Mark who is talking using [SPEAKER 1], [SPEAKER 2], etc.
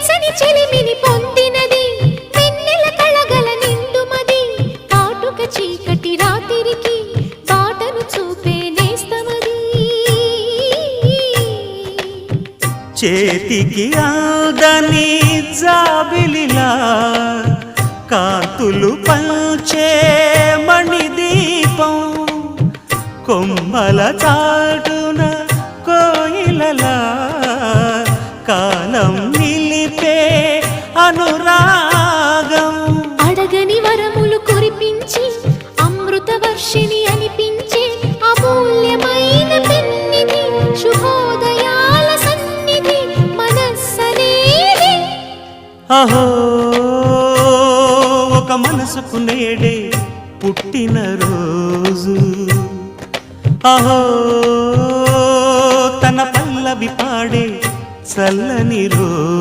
[SPEAKER 1] వెచ్చని చెలిమిని పొందినది వెన్నెల కళగల నిండుమది కాటుక చీకటి రాత్రికి బాటను చూపే నేస్తమది
[SPEAKER 2] చేతికి అందని జాబిలిలా కాంతులు పంచే మణిదీపం కొమ్మల చాటున కోయిలలా కాలం నిలిపే అనురాగం
[SPEAKER 1] అడగని వరములు కురిపించి అమృత వర్షిణి అనిపించే అమూల్యమైన పెన్నిధి శుభోదయాల సన్నిధి మనస్సనేది
[SPEAKER 2] అహో ఒక మనసుకు నేడే పుట్టిన రోజు అహో తన పల్లవి పాడే చల్లని రోజు